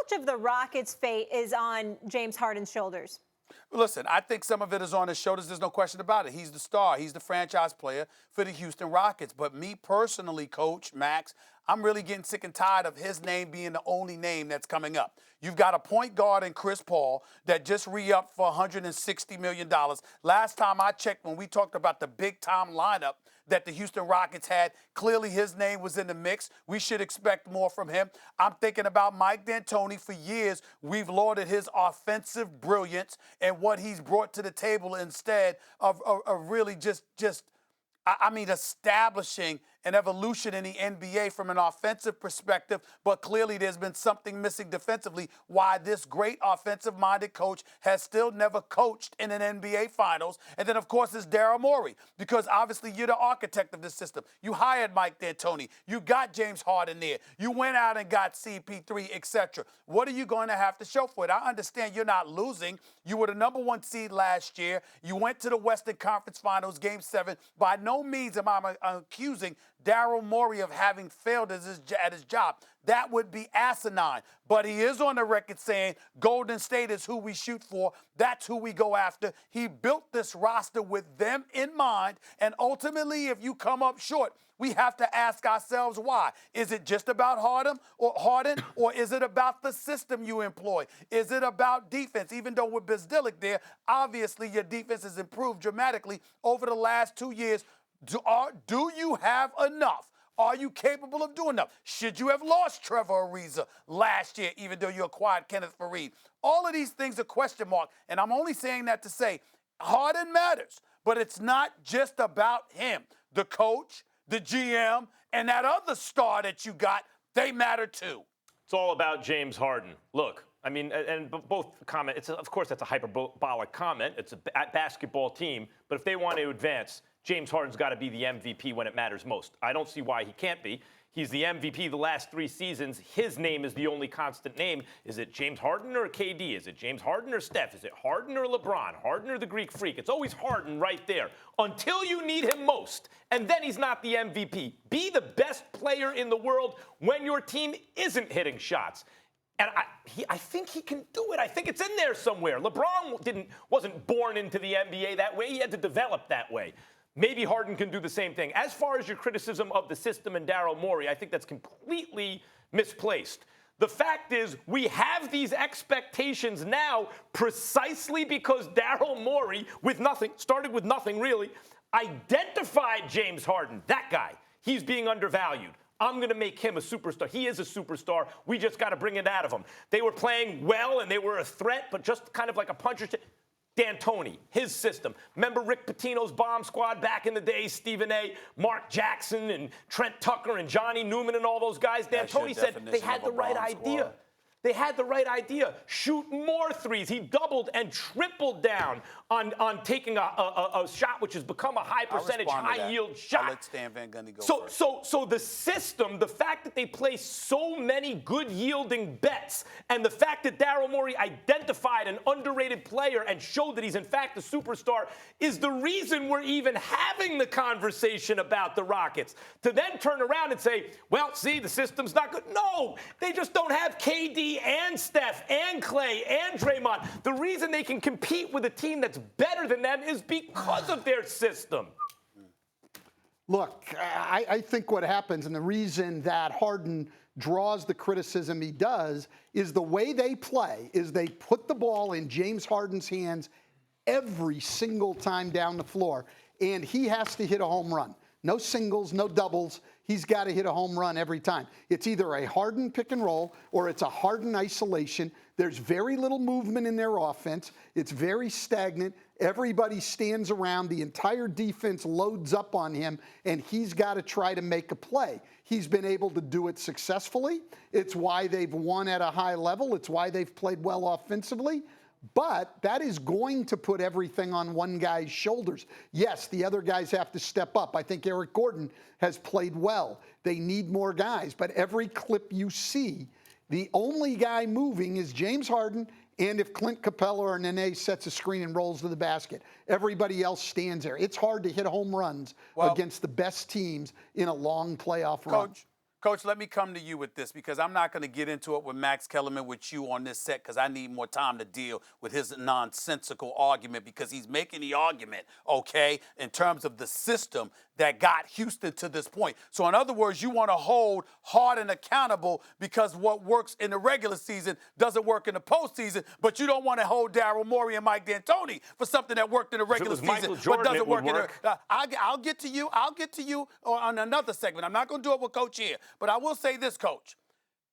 much of the Rockets' fate is on James Harden's shoulders? Listen, I think some of it is on his shoulders. There's no question about it. He's the star. He's the franchise player for the Houston Rockets. But me personally, Coach Max, I'm really getting sick and tired of his name being the only name that's coming up. You've got a point guard in Chris Paul that just re-upped for $160 million. Last time I checked, when we talked about the big-time lineup that the Houston Rockets had, clearly his name was in the mix. We should expect more from him. I'm thinking about Mike D'Antoni. For years, we've lauded his offensive brilliance and what he's brought to the table instead of really just establishing an evolution in the NBA from an offensive perspective, but clearly there's been something missing defensively, why this great offensive-minded coach has still never coached in an NBA Finals. And then, of course, it's Daryl Morey, because obviously you're the architect of this system. You hired Mike D'Antoni. You got James Harden there. You went out and got CP3, etc. What are you going to have to show for it? I understand you're not losing. You were the number 1 seed last year. You went to the Western Conference Finals, Game 7. By no means am I accusing Daryl Morey of having failed at his job. That would be asinine. But he is on the record saying Golden State is who we shoot for. That's who we go after. He built this roster with them in mind. And ultimately, if you come up short, we have to ask ourselves why. Is it just about Harden, or is it about the system you employ? Is it about defense? Even though with Bizdilic there, obviously your defense has improved dramatically over the last 2 years. Do you have enough? Are you capable of doing enough? Should you have lost Trevor Ariza last year, even though you acquired Kenneth Faried? All of these things are question mark, and I'm only saying that to say Harden matters, but it's not just about him. The coach, the GM, and that other star that you got, they matter too. It's all about James Harden. Look, I mean, and both comment, of course, that's a hyperbolic comment. It's a basketball team, but if they want to advance, James Harden's got to be the MVP when it matters most. I don't see why he can't be. He's the MVP the last 3 seasons. His name is the only constant name. Is it James Harden or KD? Is it James Harden or Steph? Is it Harden or LeBron? Harden or the Greek Freak? It's always Harden right there until you need him most. And then he's not the MVP. Be the best player in the world when your team isn't hitting shots. And I think he can do it. I think it's in there somewhere. LeBron wasn't born into the NBA that way. He had to develop that way. Maybe Harden can do the same thing. As far as your criticism of the system and Daryl Morey, I think that's completely misplaced. The fact is, we have these expectations now precisely because Daryl Morey, started with nothing really, identified James Harden, that guy. He's being undervalued. I'm going to make him a superstar. He is a superstar. We just got to bring it out of him. They were playing well and they were a threat, but just kind of like a puncher. D'Antoni, his system. Remember Rick Pitino's bomb squad back in the day, Stephen A., Mark Jackson, and Trent Tucker, and Johnny Newman, and all those guys? D'Antoni said they had the right idea. They had the right idea. Shoot more threes. He doubled and tripled down on taking a shot which has become a high percentage, high-yield shot. I'll let Stan Van Gundy go first. So the system, the fact that they play so many good-yielding bets, and the fact that Daryl Morey identified an underrated player and showed that he's, in fact, a superstar is the reason we're even having the conversation about the Rockets. To then turn around and say, well, see, the system's not good. No, they just don't have KD and Steph and Clay and Draymond. The reason they can compete with a team that's better than them is because of their system. Look, I think what happens, and the reason that Harden draws the criticism he does, is the way they play, is they put the ball in James Harden's hands every single time down the floor, and he has to hit a home run. No singles, no doubles. He's got to hit a home run every time. It's either a Harden pick and roll or it's a Harden isolation. There's very little movement in their offense. It's very stagnant. Everybody stands around. The entire defense loads up on him, and he's got to try to make a play. He's been able to do it successfully. It's why they've won at a high level. It's why they've played well offensively. But that is going to put everything on one guy's shoulders. Yes, the other guys have to step up. I think Eric Gordon has played well. They need more guys. But every clip you see, the only guy moving is James Harden, and if Clint Capella or Nene sets a screen and rolls to the basket. Everybody else stands there. It's hard to hit home runs against the best teams in a long playoff run. Coach, let me come to you with this because I'm not going to get into it with Max Kellerman with you on this set because I need more time to deal with his nonsensical argument because he's making the argument, okay, in terms of the system that got Houston to this point. So in other words, you want to hold Harden accountable because what works in the regular season doesn't work in the postseason, but you don't want to hold Daryl Morey and Mike D'Antoni for something that worked in the regular season Michael Jordan, but doesn't it would work in the. I'll get to you. I'll get to you on another segment. I'm not going to do it with Coach here. But I will say this, Coach.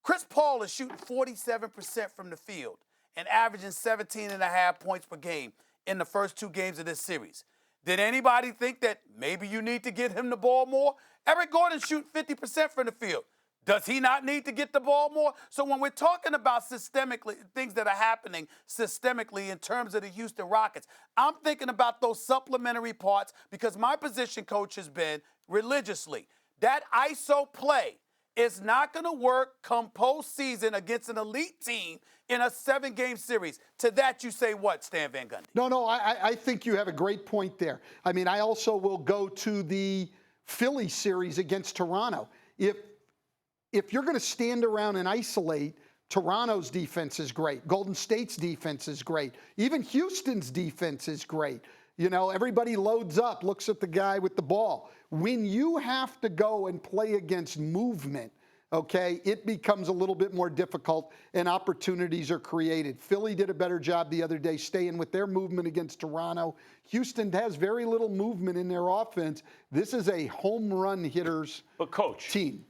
Chris Paul is shooting 47% from the field and averaging 17.5 points per game in the first 2 games of this series. Did anybody think that maybe you need to get him the ball more? Eric Gordon's shooting 50% from the field. Does he not need to get the ball more? So when we're talking about systemically, things that are happening systemically in terms of the Houston Rockets, I'm thinking about those supplementary parts because my position, Coach, has been religiously that ISO play is not going to work come postseason against an elite team in a 7-game series. To that you say what, Stan Van Gundy? No, I think you have a great point there. I mean, I also will go to the Philly series against Toronto. If you're going to stand around and isolate, Toronto's defense is great. Golden State's defense is great. Even Houston's defense is great. You know, everybody loads up, looks at the guy with the ball. When you have to go and play against movement, okay, it becomes a little bit more difficult and opportunities are created. Philly did a better job the other day staying with their movement against Toronto. Houston has very little movement in their offense. This is a home run hitters But Coach, team.